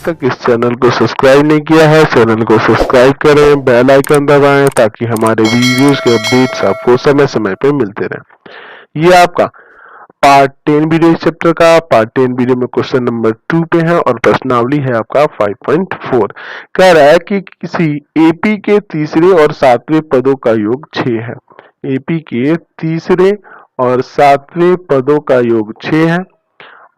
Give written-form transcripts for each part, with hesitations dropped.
तक इस चैनल को सब्सक्राइब नहीं किया है, चैनल को सब्सक्राइब करें, बेल आइकन दबाएं ताकि हमारे वीडियोस के अपडेट्स आपको समय समय पर मिलते रहें। ये आपका पार्ट 10 वीडियो इस चैप्टर का। पार्ट 10 वीडियो में क्वेश्चन नंबर 2 पे है और प्रश्नावली है आपका 5.4। कह रहा है कि किसी एपी के तीसरे और सातवें पदों का योग 6 है। एपी के तीसरे और सातवें पदों का योग 6 है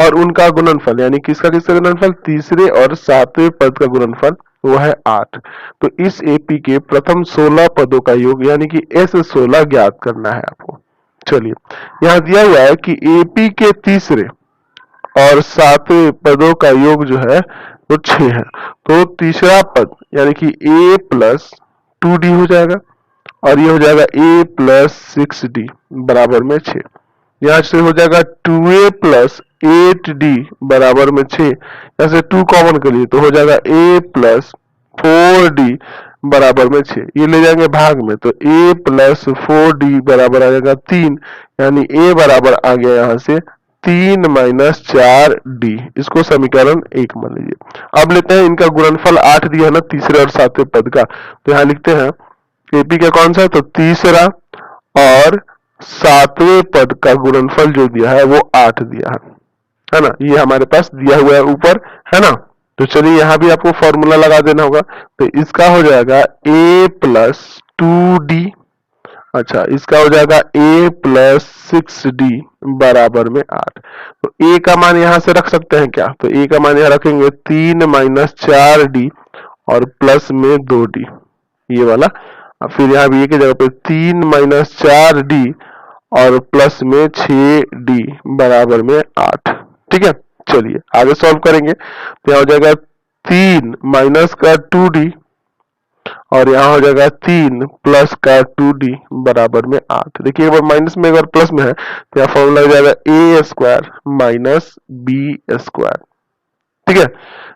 और उनका गुणनफल यानी किसका गुणनफल, तीसरे और सातवें पद का गुणनफल वो है 8। तो इस एपी के प्रथम 16 पदों का योग यानी कि S16 ज्ञात करना है आपको। चलिए, यहाँ दिया हुआ है कि एपी के तीसरे और सातवें पदों का योग जो है वो 6 है। तो तीसरा पद यानी कि a प्लस 2d हो जाएगा और ये हो जाएगा a प्लस 6d बराबर में 6। यहाँ से हो जाएगा 2a प्लस 8d बराबर में 6। यहाँ से 2 कॉमन कर लिए तो हो जाएगा a प्लस 4d बराबर में 6। ये ले जाएंगे भाग में तो a प्लस 4d बराबर आ जाएगा 3, यानी a बराबर आ गया यहाँ से 3 माइनस 4d। इसको समीकरण 1 मान लीजिए। अब लेते हैं इनका गुणनफल 8 दिया है ना तीसरे और सातवें पद का, तो यहाँ लिखते हैं एपी का कौन सा है, तो तीसरा और सातवें पद का गुणनफल जो दिया है वो 8 दिया है ना। ये हमारे पास दिया हुआ है ऊपर, है ना। तो चलिए यहाँ भी आपको फॉर्मूला लगा देना होगा। तो इसका हो जाएगा a प्लस 2d, अच्छा इसका हो जाएगा a प्लस 6d बराबर में 8। तो a का मान यहाँ से रख सकते हैं क्या, तो a का मान यहाँ रखेंगे 3 माइनस 4d और प्लस में 2d ये वाला। फिर यहाँ भी a की जगह पे 3 माइनस 4d और प्लस में 6d बराबर में 8। ठीक है, चलिए आगे सॉल्व करेंगे। तो यहाँ हो जाएगा 3 माइनस का 2d और यहाँ हो जाएगा 3 प्लस का 2d बराबर में 8। देखिए एक बार माइनस में एक बार प्लस में है तो यहाँ फॉर्मूला हो जाएगा a square minus b square. ठीक है,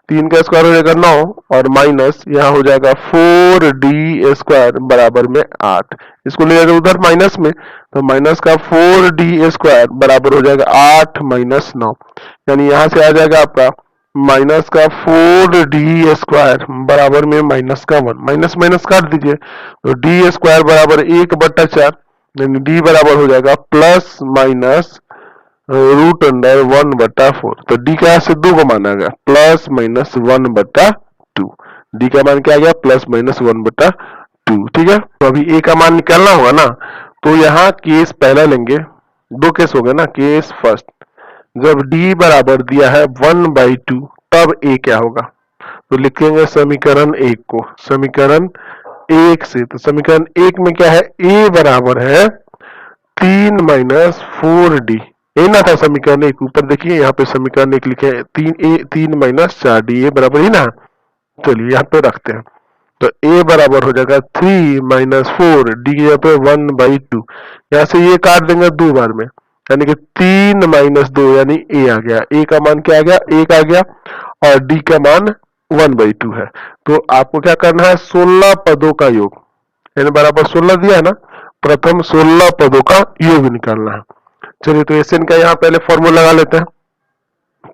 3 का स्क्वायर हो जाएगा 9 और माइनस यहाँ हो जाएगा 4d स्क्वायर बराबर में 8। इसको ले जाएगा उधर माइनस में तो माइनस का 4d स्क्वायर बराबर हो जाएगा 8 माइनस 9, यानी यहाँ से आ जाएगा आपका माइनस का 4d स्क्वायर बराबर में माइनस का 1। माइनस माइनस काट दीजिए तो d स्क्वायर बराबर 1/4 यानी d बराबर हो जाएगा प्लस माइनस रूट अंडर 1/4। तो d का यहाँ से 2 को माना गया प्लस माइनस 1/2। d का मान क्या आ गया, प्लस माइनस 1/2। ठीक है, तो अभी a का मान निकालना होगा ना। तो यहाँ केस पहला लेंगे, 2 केस हो गए ना। केस फर्स्ट, जब d बराबर दिया है 1/2 तब a क्या होगा, तो लिखेंगे समीकरण 1 को समीकरण 1 से। तो समीकरण 1 में क्या है, a बराबर है 3 माइनस 4d, ये ना था समीकरण 1। ऊपर देखिए यहाँ पे समीकरण 1 लिखे हैं 3 माइनस 4d, ये बराबर ही ना। चलिए यहाँ पे रखते हैं तो a बराबर हो जाएगा 3 माइनस 4, d की जगह पे 1/2। यहाँ से ये काट देंगे 2 बार में यानी कि 3 माइनस 2 यानी a आ गया। a का मान क्या आ गया, 1 आ गया और d का मान 1/2 है। तो आपको क्या करना है, 16 पदों का योग यानी बराबर 16 दिया है ना, प्रथम 16 पदों का योग निकालना है। चलिए तो एस एन का यहाँ पहले फॉर्मूला लगा लेते हैं।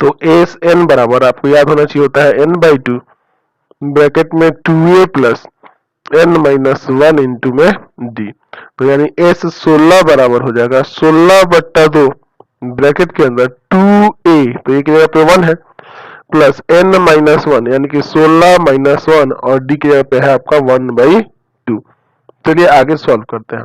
तो एस एन बराबर आपको याद होना चाहिए होता है n/2 ब्रैकेट में 2a plus n minus 1 into में d। तो यानी S16 बराबर हो जाएगा 16/2 ब्रैकेट के अंदर 2a, तो एक जगह पे 1 है, प्लस n माइनस 1 यानी कि 16 माइनस 1 और d की जगह पे है आपका 1/2। चलिए आगे सॉल्व करते हैं।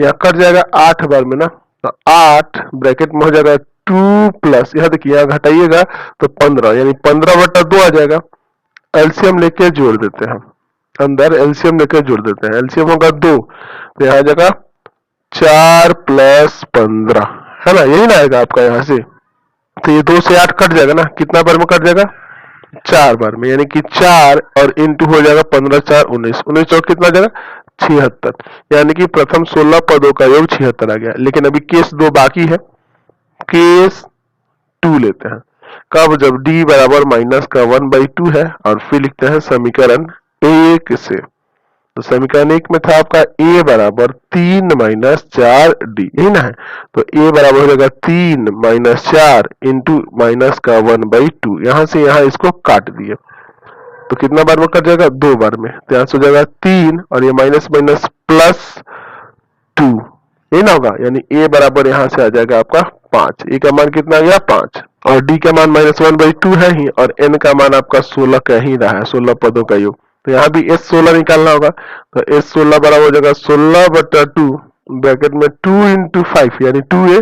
यहाँ कट जाएगा 8 बार में ना, तो 8 ब्रैकेट में हो जाएगा 2 प्लस, यहाँ देखिए यहाँ घटाइएगा तो 15 यानी 15/2 आ जाएगा। एलसीएम लेके जोड़ देते हैं, अंदर एलसीएम लेके जोड़ देते हैं। एलसीएम होगा 2 तो यहाँ आ जाएगा 4 प्लस 15, है ना, यही ना आएगा आपका यहाँ से। तो ये 2 से 8 कट जाएगा ना, कितना बार में कट जाएगा, 4 बार में, यानी कि 4 और इंटू हो जाएगा 15 4 19, 19 चौक कितना जाएगा 76, यानी कि प्रथम 16 पदों का योग 76 आ गया। लेकिन अभी केस 2 बाकी है, केस 2 लेते हैं। कब, जब d बराबर माइनस का 1/2 है और फिर लिखते हैं समीकरण 1 से। तो समीकरण 1 में था आपका a बराबर 3 माइनस 4d, यही ना है। तो a बराबर हो जाएगा 3 माइनस 4 इंटू माइनस का 1/2। यहां से यहां इसको काट दिए तो कितना बार में कट जाएगा? 2 बार में। तो यहाँ से हो जाएगा 3 और ये माइनस माइनस प्लस 2, ये ना होगा, यानी a बराबर यहाँ से आ जाएगा आपका 5। a का मान कितना आ गया? 5। और d का मान -1/2 है ही, और n का मान आपका 16 कह ही रहा है, 16 पदों का योग। तो यहाँ भी S16 निकालना होगा। तो S16 बराबर हो जाएगा 16/2 ब्रैकेट में 2 × 5 यानी 2a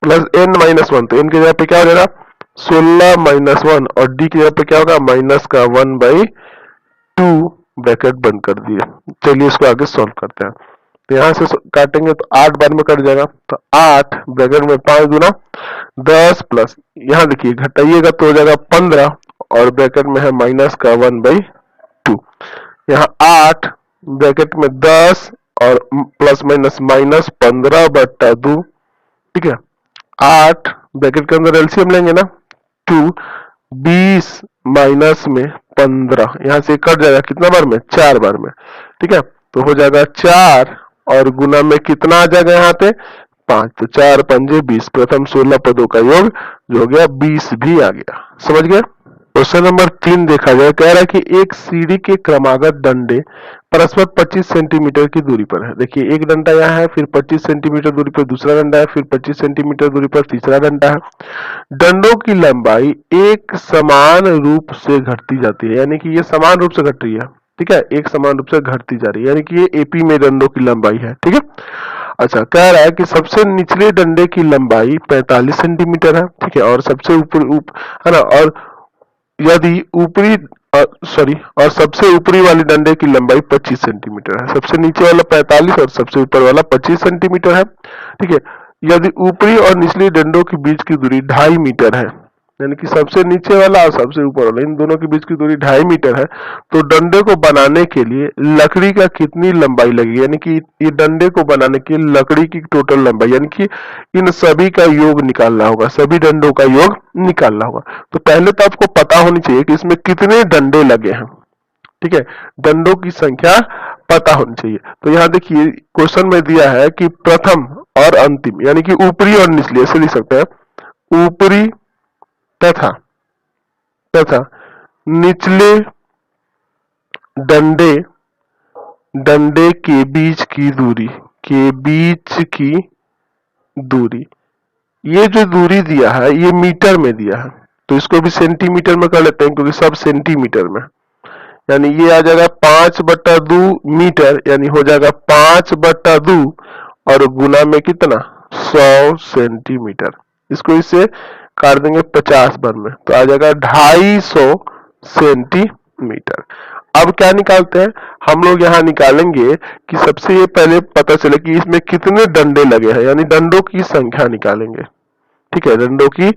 प्लस n-1। तो n की जगह पे क्या हो जाएगा? 16 - 1, और d की जगह पे क्या होगा? माइनस का 1/2 ब्रैकेट बंद कर दिए। चलिए इसको आगे सॉल्व करते हैं। तो यहाँ से काटेंगे तो 8 बार में कट जाएगा। तो 8 ब्रैकेट में 5 गुना 10 प्लस, यहाँ देखिए घटाइएगा तो हो जाएगा 15, और ब्रैकेट में है माइनस का 1/2। यहाँ 8 ब्रैकेट में 10 और प्लस माइनस माइनस 15/2, ठीक है। 8 ब्रैकेट के अंदर एलसीएम लेंगे ना, 2 20 माइनस में 15, यहाँ से कट जाएगा कितना बार में? 4 बार में, ठीक है। तो हो जाएगा 4 और गुना में कितना आ जाएगा यहाँ पे? 5। तो 4 × 5 = 20। प्रथम 16 पदों का योग जो हो गया 20 भी आ गया। समझ गए? क्वेश्चन नंबर 3 देखा जाए, कह रहा है कि एक सीढ़ी के क्रमागत डंडे परस्पर 25 सेंटीमीटर की दूरी पर है। देखिए एक डंडा यहाँ है, फिर 25 सेंटीमीटर दूरी पर दूसरा डंडा है, फिर 25 सेंटीमीटर दूरी पर तीसरा डंडा है। डंडों की लंबाई एक समान रूप से घटती जाती है, यानी कि ये समान रूप से घट रही है, ठीक है, एक समान रूप से घटती जा रही है, यानी कि ये एपी में डंडों की लंबाई है, ठीक है। अच्छा, कह रहा है कि सबसे निचले डंडे की लंबाई 45 सेंटीमीटर है, ठीक है, और सबसे ऊपर है ना, और यदि ऊपरी और सबसे ऊपरी वाली डंडे की लंबाई 25 सेंटीमीटर है। सबसे नीचे वाला 45 और सबसे ऊपर वाला 25 सेंटीमीटर है, ठीक है। यदि ऊपरी और निचली डंडों के बीच की दूरी 2.5 मीटर है, यानी कि सबसे नीचे वाला और सबसे ऊपर वाला इन दोनों के बीच की दूरी 2.5 मीटर है, तो डंडे को बनाने के लिए लकड़ी का कितनी लंबाई लगेगी? यानी कि ये डंडे को बनाने के लिए लकड़ी की टोटल लंबाई, यानी कि इन सभी का योग निकालना होगा, सभी डंडों का योग निकालना होगा। तो पहले तो आपको पता होनी चाहिए कि इसमें कितने डंडे लगे हैं, ठीक है, डंडों की संख्या पता होनी चाहिए। तो यहाँ देखिए क्वेश्चन में दिया है कि प्रथम और अंतिम, यानी कि ऊपरी और निचली, ऐसे लिख सकते हैं, ऊपरी तथा निचले डंडे के बीच की दूरी, ये जो दूरी दिया है ये मीटर में दिया है, तो इसको भी सेंटीमीटर में कर लेते हैं क्योंकि सब सेंटीमीटर में, यानी ये आ जाएगा 5/2 मीटर, यानी हो जाएगा 5/2 और गुना में कितना? 100 सेंटीमीटर। इसको इससे काट देंगे 50 बार में, तो आ जाएगा 250 सेंटीमीटर। अब क्या निकालते हैं हम लोग? यहाँ निकालेंगे कि सबसे ये पहले पता चले कि इसमें कितने डंडे लगे हैं, यानी डंडों की संख्या निकालेंगे, ठीक है, डंडों की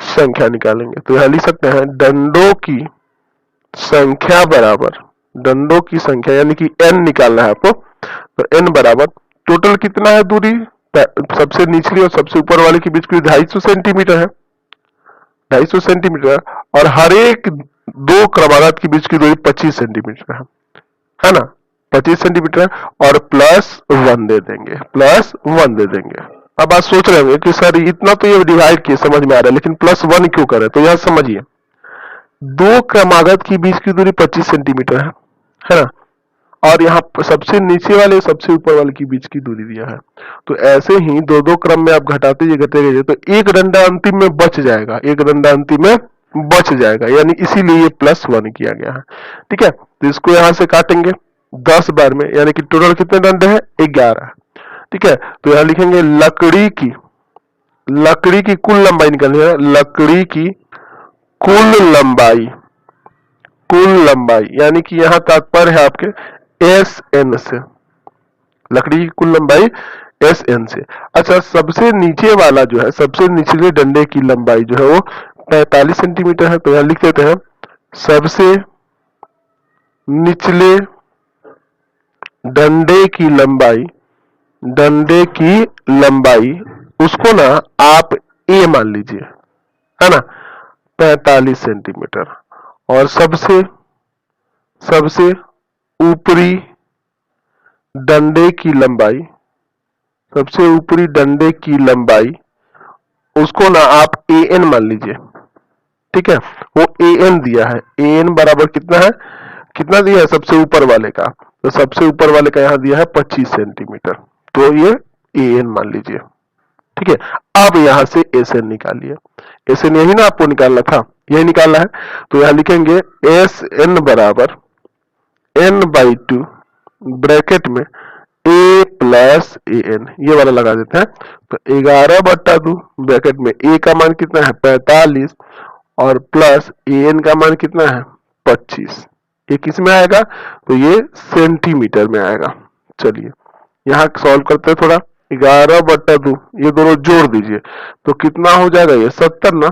संख्या निकालेंगे। तो यहाँ लिख सकते हैं डंडों की संख्या बराबर, डंडों की संख्या यानी कि n निकालना है आपको, तो n बराबर टोटल कितना है दूरी? सबसे निचली और सबसे ऊपर वाले के बीच की 250 सेंटीमीटर है, 250 सेंटीमीटर, और हर एक दो क्रमागत के बीच की दूरी 25 सेंटीमीटर है ना, 25 सेंटीमीटर, और +1 दे देंगे, अब आप सोच रहे होंगे कि सर इतना तो ये डिवाइड किए समझ में आ रहा है, लेकिन +1 क्यों करें? तो यहां समझिए, दो क्रमागत के बीच की दूरी 25 सेंटीमीटर है ना, और यहाँ सबसे नीचे वाले सबसे ऊपर वाले के बीच की दूरी दिया है, तो ऐसे ही दो दो क्रम में आप घटाते जाइए तो एक डंडा अंतिम में बच जाएगा, यानी इसीलिए ये +1 किया गया है, ठीक है। तो इसको यहां से काटेंगे 10 बार में, यानी कि टोटल कितने डंडे हैं? 11, ठीक है। तो यहां लिखेंगे लकड़ी की कुल लंबाई निकालनी है, लकड़ी की कुल लंबाई यानी कि यहां तात्पर्य है आपके SN से, लकड़ी की कुल लंबाई SN से। अच्छा, सबसे नीचे वाला जो है, सबसे निचले डंडे की लंबाई जो है वो 45 सेंटीमीटर है, तो यहां लिख देते हैं सबसे निचले डंडे की लंबाई उसको ना आप A मान लीजिए, है ना, 45 सेंटीमीटर, और सबसे ऊपरी डंडे की लंबाई उसको ना आप AN मान लीजिए, ठीक है, वो an दिया है, an बराबर कितना है, कितना दिया है सबसे ऊपर वाले का, तो सबसे ऊपर वाले का यहाँ दिया है 25 सेंटीमीटर, तो ये an मान लीजिए। ठीक है, अब यहां से SN निकालिए, SN यही ना आपको निकालना था, यही निकालना है, तो यहां लिखेंगे SN बराबर n/2 ब्रैकेट में a प्लस an, ये वाला लगा देते हैं, तो 11/2 ब्रैकेट में a का मान कितना है 45 और प्लस an का मान कितना है 25, ये किस में आएगा, तो ये सेंटीमीटर में आएगा। चलिए यहाँ सॉल्व करते हैं थोड़ा, 11/2 ये दोनों जोड़ दीजिए तो कितना हो जाएगा, ये 70 ना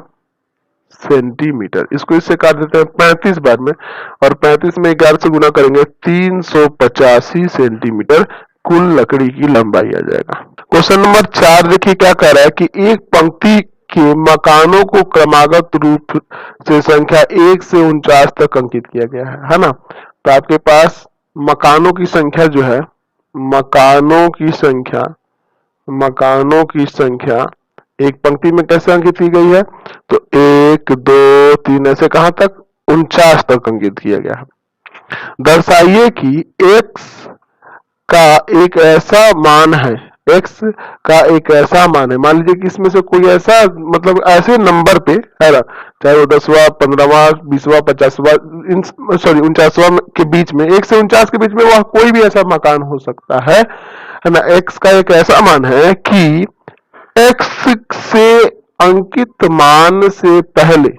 सेंटीमीटर, इसको इससे काट देते हैं 35 बार में, और 35 में 11 से गुना करेंगे 385 सेंटीमीटर कुल लकड़ी की लंबाई आ जाएगा। क्वेश्चन नंबर 4 देखिए क्या कह रहा है कि एक पंक्ति के मकानों को क्रमागत रूप से संख्या 1 से 49 तक अंकित किया गया है ना। तो आपके पास मकानों की संख्या जो है, मकानों की संख्या एक पंक्ति में कैसे अंकित की गई है, तो 1 2 3 ऐसे कहां तक 49 तक अंकित किया गया है। दर्शाइए कि x का एक ऐसा मान है, x का एक ऐसा मान है, मान लीजिए कि इसमें से कोई ऐसा मतलब ऐसे नंबर पे है ना, चाहे वो 10वां 15वां 20वां 50वां सॉरी 49वां के बीच में, 1 से 49 के बीच में वह कोई भी ऐसा मकान हो सकता है ना। x का एक ऐसा मान है कि x से अंकित मान से पहले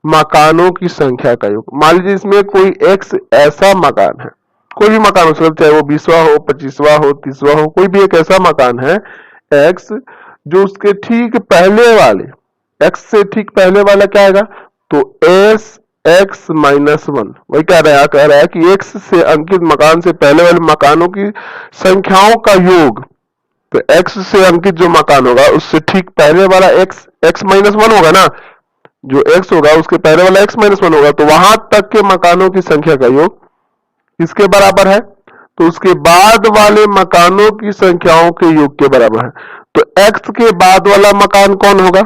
मकानों की संख्या का योग, मान लीजिए इसमें कोई x ऐसा मकान है, कोई भी मकान हो सकता है, चाहे वो 20वां हो 25वां हो 30वां हो, कोई भी एक ऐसा मकान है x जो उसके ठीक पहले वाले, x से ठीक पहले वाला क्या आएगा, तो s x माइनस 1, वही कह रहा है कि x से अंकित मकान से पहले वाले मकानों की संख्याओं का योग, तो x से अंकित जो मकान होगा उससे ठीक पहले वाला x माइनस 1 होगा ना, जो x होगा उसके पहले वाला x माइनस 1 होगा, तो वहां तक के मकानों की संख्या का योग किसके बराबर है, तो उसके बाद वाले मकानों की संख्याओं के योग के बराबर है। तो x के बाद वाला मकान कौन होगा,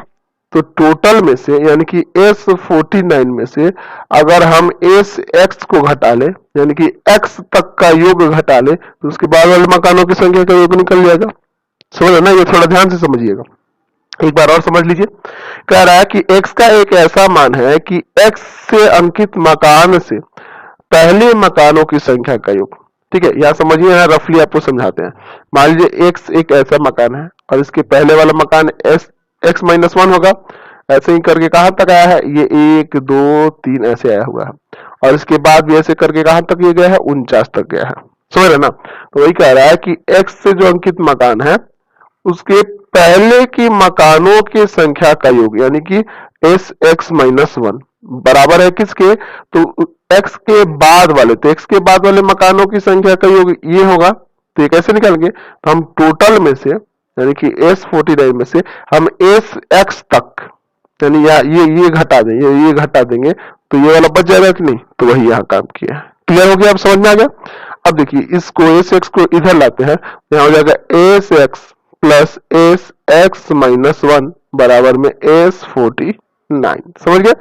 तो टोटल में से यानी कि S49 में से अगर हम x को घटा ले यानी कि x तक का योग घटा ले, तो उसके बाद वाले मकानों की संख्या का योग निकल जाएगा। समझ ना, ये थोड़ा ध्यान से समझिएगा, एक बार और समझ लीजिए। कह रहा है कि x का एक ऐसा मान है कि x से अंकित मकान से पहले मकानों की संख्या का योग, ठीक है, यहां समझिए, यहाँ रफली आपको समझाते हैं। मान लीजिए x एक ऐसा मकान है और इसके पहले वाला मकान x माइनस 1 होगा, ऐसे ही करके कहां तक आया है, ये 1 2 3 ऐसे आया हुआ है, और इसके बाद भी ऐसे करके कहां तक ये गया है 49 तक गया है। समझ रहे ना, तो वही कह रहा है कि x से जो अंकित मकान है उसके पहले की मकानों की संख्या का योग यानी कि एस एक्स माइनस 1 बराबर है किसके, तो x के बाद वाले, तो x के बाद वाले मकानों की संख्या का योग ये होगा। तो ये कैसे निकालेंगे, तो हम टोटल में से यानी कि S49 में से हम एस एक्स तक यानी ये घटा देंगे, ये घटा देंगे, तो ये वाला बच जाएगा कि नहीं, तो वही यहाँ काम किया है। क्लियर हो गया, अब समझ में आ गया। अब देखिए इसको एस एक्स को इधर लाते हैं, यहाँ हो जाएगा S x plus S x minus 1 बराबर में S49। समझ गया,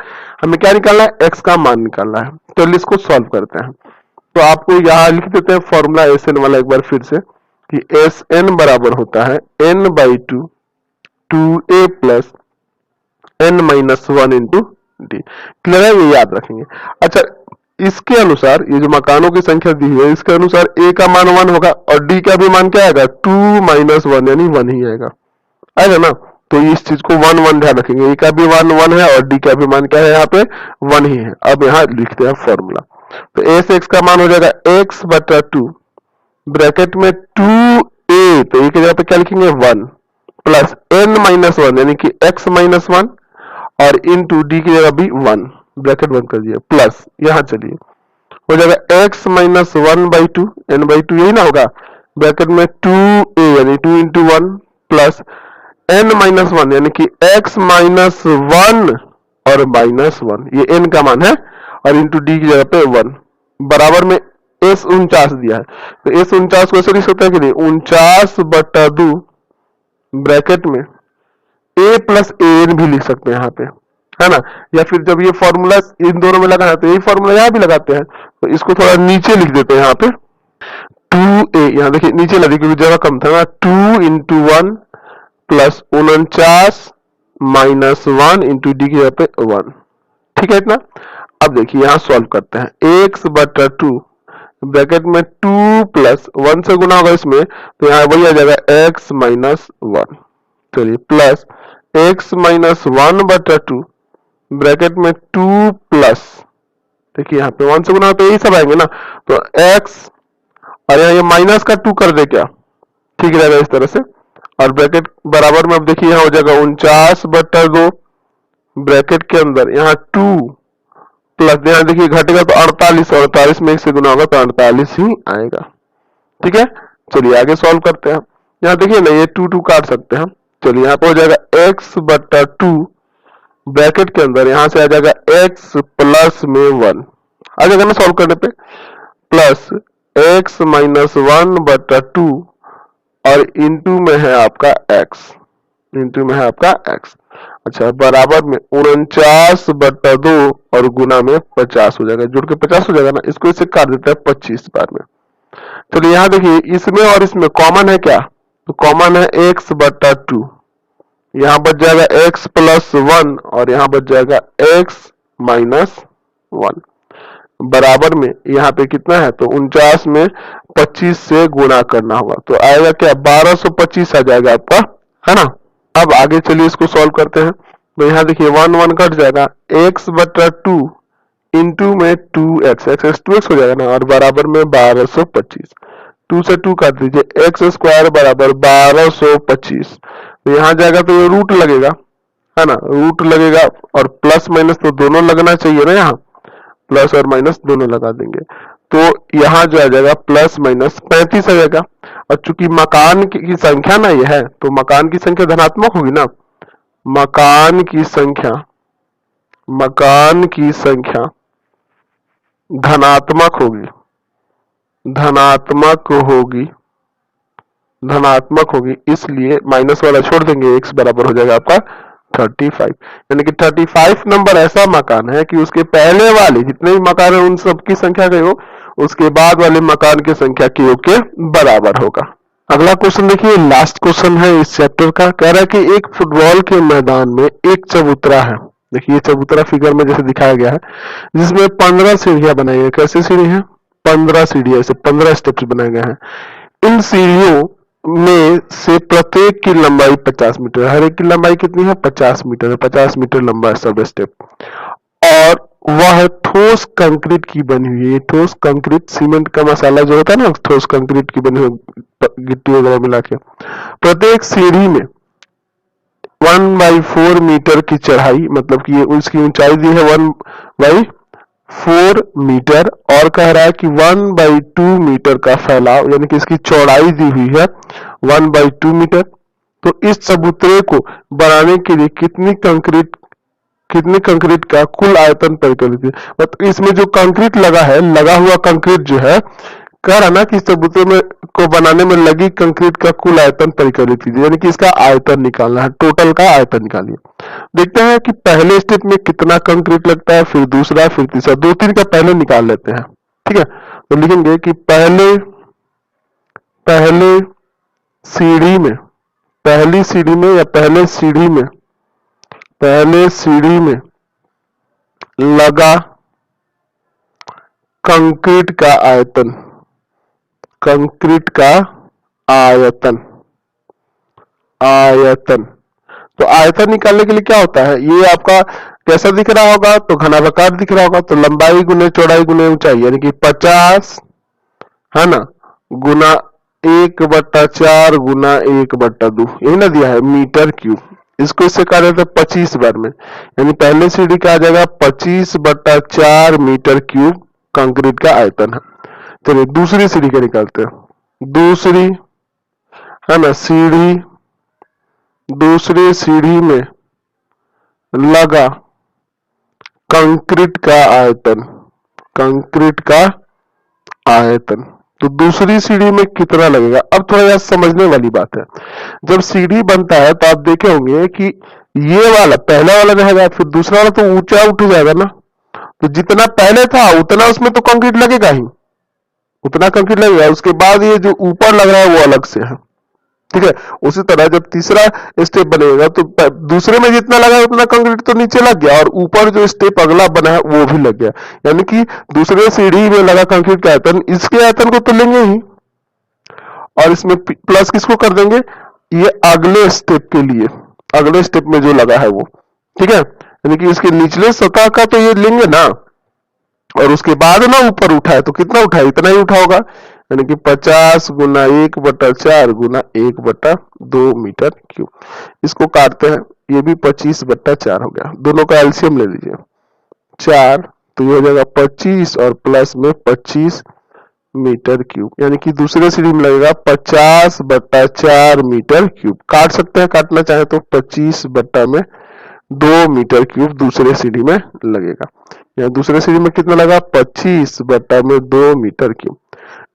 हमें क्या निकालना है, x का मान निकालना है। तो इसको सॉल्व करते हैं, तो आपको यहाँ लिख देते हैं फॉर्मूला SN वाला एक बार फिर से कि SN बराबर होता है n/2 2a plus n minus 1 into D. Clear है, ये याद रखेंगे। अच्छा, इसके अनुसार ये जो मकानों की संख्या दी है इसके अनुसार a का मान 1 होगा और d का भी मान क्या आएगा 2 माइनस 1 यानी 1 ही आएगा ना। तो इस चीज को 1 1 ध्यान रखेंगे, a का भी मान 1 है और d का भी मान क्या है, यहाँ पे 1 ही है। अब यहाँ लिखते हैं फॉर्मूला, तो s x का मान हो जाएगा x/2 ब्रैकेट में 2a, तो a की जगह पे क्या लिखेंगे 1 प्लस n माइनस 1 यानी कि x माइनस 1 और इंटू डी की जगह भी 1 ब्रैकेट बंद कर दिया प्लस, यहाँ चलिए हो जाएगा x माइनस 1/2 n/2 यही ना होगा, ब्रैकेट में 2a यानी 2 इंटू 1 प्लस n माइनस 1 यानी कि x माइनस 1 और माइनस 1, ये n का मान है, और इंटू डी की जगह पे 1 बराबर में S49 दिया है। तो S49 को ऐसे लिख सकते हैं कि नहीं, 49/2 ब्रैकेट में a प्लस an भी लिख सकते हैं यहाँ पे, है ना। या फिर जब ये फॉर्मूला इन दोनों में लगाना है तो यही फॉर्मूला यहाँ भी लगाते हैं, तो इसको थोड़ा नीचे लिख देते हैं यहाँ पे 2a, यहाँ देखिए नीचे लगी क्योंकि जगह कम था ना, 2 × 1 प्लस 49 माइनस 1 इंटू डी की जगह पे 1, ठीक है इतना। अब देखिए यहाँ सॉल्व करते हैं, x बटा 2 ब्रैकेट में 2 प्लस 1 से गुना होगा इसमें, तो यहाँ वही आ जाएगा x माइनस 1, चलिए प्लस x माइनस 1 बटा 2 ब्रैकेट में 2 प्लस, देखिए यहाँ पे 1 से गुना तो यही सब आएंगे ना, तो x और यहाँ ये माइनस का 2 कर दे क्या, ठीक रहेगा इस तरह से। और ब्रैकेट बराबर में अब देखिए यहाँ हो जाएगा 49 बटा 2 ब्रैकेट के अंदर यहाँ 2 प्लस यहाँ देखिए घटेगा तो 48, 48 में 1 से गुना होगा तो 48 ही आएगा, ठीक है। चलिए आगे सॉल्व करते हैं, यहाँ देखिए ना ये 2 2 काट सकते हैं, चलिए यहाँ पे हो जाएगा x बटा 2 ब्रैकेट के अंदर यहाँ से आ जाएगा x प्लस में 1 आ जाएगा ना सॉल्व करने पे, प्लस x माइनस 1 बटा 2 और इंटू में है आपका x, इंटू में है आपका x, अच्छा बराबर में 49 बटा 2 और गुना में 50 हो जाएगा, जुड़ के 50 हो जाएगा ना, इसको इससे काट देता है 25 बार में। चलिए यहाँ देखिए इसमें और इसमें कॉमन है क्या, तो कॉमन है x बटा 2, यहाँ बच जाएगा x प्लस 1 और यहाँ बच जाएगा x माइनस 1, बराबर में यहाँ पे कितना है, तो 49 में 25 से गुणा करना होगा, तो आएगा क्या 1225 आ जाएगा आपका, है ना। अब आगे चलिए इसको सॉल्व करते हैं, तो यहाँ देखिए 1 1 कट जाएगा, x बटा 2 इंटू में 2x, x 2x हो जाएगा ना, और बराबर में 1225, 2 से 2 काट दीजिए, x स्क्वायर बराबर 1225, तो यहाँ जाएगा तो ये रूट लगेगा, है ना, रूट लगेगा और प्लस माइनस तो दोनों लगना चाहिए ना, यहाँ प्लस और माइनस दोनों लगा देंगे, तो यहाँ जो आ जाएगा प्लस माइनस 35 आ जाएगा। और चूंकि मकान की संख्या ना ये है, तो मकान की संख्या धनात्मक होगी ना, मकान की संख्या, मकान की संख्या धनात्मक होगी, धनात्मक होगी, धनात्मक होगी, इसलिए माइनस वाला छोड़ देंगे, x बराबर हो जाएगा आपका 35, यानी कि 35 नंबर ऐसा मकान है कि उसके पहले वाले जितने भी मकान है उन सबकी संख्या का योग उसके बाद वाले मकान की संख्या के योग के बराबर होगा। अगला क्वेश्चन देखिए, लास्ट क्वेश्चन है इस चैप्टर का, कह रहा है कि एक फुटबॉल के मैदान में एक चबूतरा है, देखिए चबूतरा फिगर में जैसे दिखाया गया है, जिसमें 15 सीढ़ियां बनाई गई, कैसे सीढ़ी है, 15 सीढ़ियां, इसे 15 स्टेप्स बनाए गए हैं। इन सीढ़ियों में से प्रत्येक की लंबाई 50 मीटर, हर एक की लंबाई कितनी है, 50 मीटर है, 50 मीटर लंबा है सब स्टेप, और वह ठोस कंक्रीट की बनी हुई है। ठोस कंक्रीट सीमेंट का मसाला जो होता है ना, ठोस कंक्रीट की बनी हुई गिट्टी वगैरह मिला के, प्रत्येक सीढ़ी में 1/4 मीटर की चढ़ाई, मतलब कि उसकी ऊंचाई दी है 1/4 मीटर, और कह रहा है कि 1/2 मीटर का फैलाव, यानी कि इसकी चौड़ाई दी हुई है 1/2 मीटर। तो इस चबूतरे को बनाने के लिए कितने कंक्रीट का कुल आयतन तय कर लीजिए, मतलब इसमें जो कंक्रीट लगा है, लगा हुआ कंक्रीट जो है, कह रहा ना कि इस चबूतरे में को बनाने में लगी कंक्रीट का कुल आयतन तय कर लीजिए, यानी कि इसका आयतन निकालना है, टोटल का आयतन निकालिए। देखते हैं कि पहले स्टेप में कितना कंक्रीट लगता है, फिर दूसरा, फिर तीसरा, 2 3 का पहले निकाल लेते हैं, ठीक है। तो लिखेंगे कि पहले सीढ़ी में, पहली सीढ़ी में या पहले सीढ़ी में लगा कंक्रीट का आयतन, कंक्रीट का आयतन, आयतन, तो आयतन निकालने के लिए क्या होता है, ये आपका कैसा दिख रहा होगा, तो घनाभाकार दिख रहा होगा, तो लंबाई गुने चौड़ाई गुने ऊंचाई, यानी कि 50, है ना, गुना 1/4 गुना 1/2, यही ना दिया है मीटर क्यूब, इसको इससे कहा जाता है 25 बार में, यानी पहले सीढ़ी का आ जाएगा 25/4 मीटर क्यूब कंक्रीट का आयतन है। चलिए दूसरी सीढ़ी का निकालते हैं, दूसरी, है ना, दूसरी सीढ़ी में लगा कंक्रीट का आयतन, कंक्रीट का आयतन, तो दूसरी सीढ़ी में कितना लगेगा। अब थोड़ा यह समझने वाली बात है, जब सीढ़ी बनता है तो आप देखे होंगे कि ये वाला पहला वाला रहेगा, फिर दूसरा वाला तो ऊंचा उठ जाएगा ना, तो जितना पहले था उतना उसमें तो कंक्रीट लगेगा ही, उतना कंक्रीट लगेगा। उसके बाद ये जो ऊपर लग रहा है वो अलग से है, ठीक है। उसी तरह जब तीसरा स्टेप बनेगा तो दूसरे में जितना लगा है उतना कंक्रीट तो नीचे लग गया, और ऊपर जो स्टेप अगला बना है वो भी लग गया। यानी कि दूसरे सीढ़ी में लगा कंक्रीट का आयतन इसके आयतन को तो लेंगे ही, और इसमें प्लस किसको कर देंगे, ये अगले स्टेप के लिए, अगले स्टेप में जो लगा है वो, ठीक है। यानी कि इसके निचले सतह का तो ये लेंगे ना, और उसके बाद ना ऊपर उठाए तो कितना उठाए, इतना ही उठा होगा। यानी कि 50 गुना 1/4 गुना 1/2 मीटर क्यूब। इसको काटते हैं, ये भी 25/4 हो गया। दोनों का एलसीएम ले लीजिए, 4 तो ये हो जाएगा 25 और प्लस में 25 मीटर क्यूब। यानी कि दूसरे सीढ़ी में लगेगा 50/4 मीटर क्यूब। काट सकते हैं, काटना चाहे तो 25/2 मीटर क्यूब दूसरे सीढ़ी में लगेगा। यहाँ दूसरे सीढ़ी में कितना लगा, 25/2 मीटर क्यूब।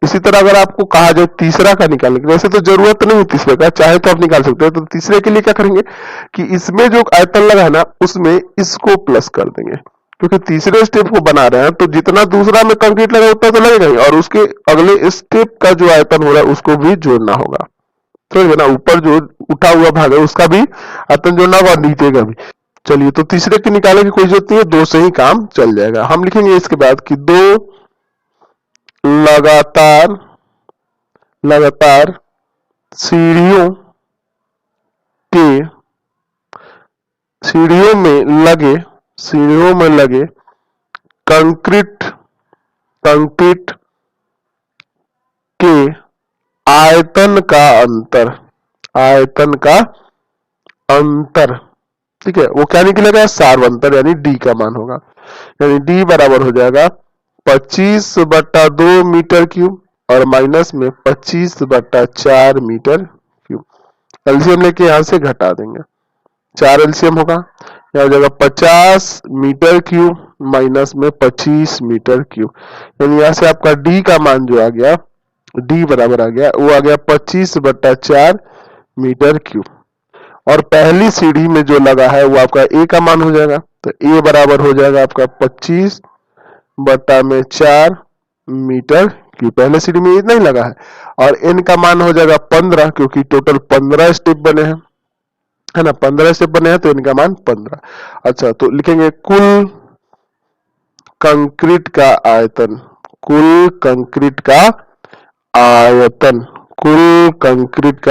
इसी तरह अगर आपको कहा जाए तीसरा का निकालने की, वैसे तो जरूरत नहीं तीसरे का, चाहे तो आप निकाल सकते हो। तो तीसरे के लिए क्या करेंगे कि इसमें जो आयतन लगा है ना उसमें इसको प्लस कर देंगे, क्योंकि तीसरे स्टेप को बना रहे हैं तो जितना दूसरा में कंक्रीट लगा उतना तो लगेगा ही, और उसके अगले स्टेप का जो आयतन हो रहा है उसको भी जोड़ना होगा। समझ ना, ऊपर जो उठा हुआ भाग है उसका भी आयतन जोड़ना होगा और नीचे का भी। चलिए, तो तीसरे की निकालने की कोई जरूरत नहीं है, 2 से ही काम चल जाएगा। हम लिखेंगे इसके बाद कि 2 लगातार सीढ़ियों में लगे कंक्रीट के आयतन का अंतर, ठीक है, वो क्या निकलेगा, सार्वंतर, यानी डी का मान होगा। यानी डी बराबर हो जाएगा 25/2 मीटर क्यूब और माइनस में 25/4 मीटर क्यूब। एलसीएम लेके यहां से घटा देंगे, 4 एलसीएम होगा, यह हो जाएगा 50 मीटर क्यूब माइनस में 25 मीटर क्यूब। यानी यहां से आपका डी का मान जो आ गया, डी बराबर आ गया, वो आ गया 25/4 मीटर क्यूब। और पहली सीढ़ी में जो लगा है वो आपका ए का मान हो जाएगा, तो ए बराबर हो जाएगा आपका 25/4 मीटर क्यूब। पहले सीढ़ी में इतना ही लगा है, और एन का मान हो जाएगा 15, क्योंकि टोटल 15 स्टेप बने हैं, है ना, 15 स्टेप बने हैं तो इनका मान 15। अच्छा, तो लिखेंगे कुल कंक्रीट का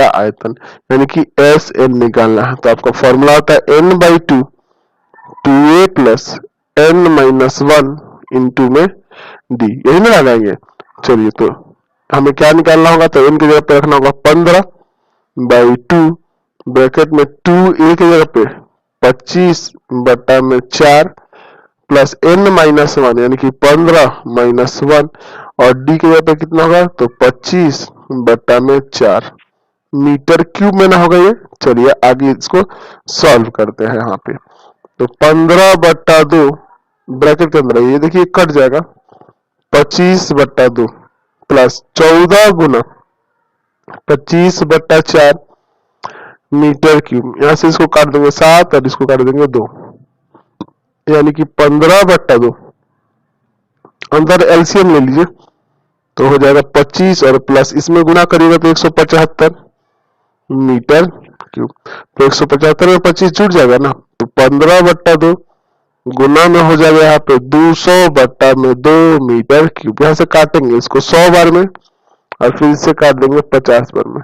आयतन, यानी कि एस एन निकालना है। तो आपका फॉर्मूला होता है n/2 2a plus n-1 into में डी, यही ना लगाएंगे। चलिए, तो हमें क्या निकालना होगा, तो n की जगह पे रखना होगा 15/2 ब्रैकेट में 2a की जगह पे 25/4 प्लस n-1 यानी कि 15-1, और डी की जगह पे कितना होगा, तो 25/4 मीटर क्यूब में ना होगा ये। चलिए आगे इसको सॉल्व करते हैं। यहाँ पे तो 15/2 ब्रैकेट के अंदर ये देखिए कट जाएगा, 25/2 प्लस 14 गुना 25/4 मीटर क्यूब। यहां से इसको काट देंगे 7 और इसको काट देंगे 2, यानी कि 15/2। अंदर एलसीएम ले लीजिए तो हो जाएगा 25 और प्लस इसमें गुना करिएगा तो 175 मीटर क्यूब। तो 175 में 25 जुड़ जाएगा ना, तो 15/2 गुना में हो जाएगा यहाँ पे 200/2 मीटर क्यूब। यहाँ से काटेंगे इसको 100 बार में और फिर इससे काट देंगे 50 बार में,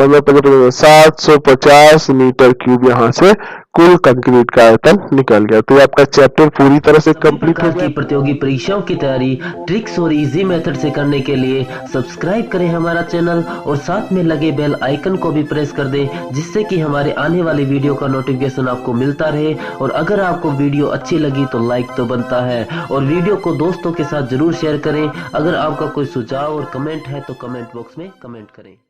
750 मीटर क्यूब। यहाँ से कुल कंक्रीट का आयतन निकल गया। तो आपका चैप्टर पूरी तरह से कंप्लीट हो गया। प्रतियोगी परीक्षाओं की तैयारी ट्रिक्स और इजी मेथड से करने के लिए सब्सक्राइब करें हमारा चैनल और साथ में लगे बेल आइकन को भी प्रेस कर दें, जिससे कि हमारे आने वाली वीडियो का नोटिफिकेशन आपको मिलता रहे। और अगर आपको वीडियो अच्छी लगी तो लाइक तो बनता है, और वीडियो को दोस्तों के साथ जरूर शेयर करें। अगर आपका कोई सुझाव और कमेंट है तो कमेंट बॉक्स में कमेंट करें।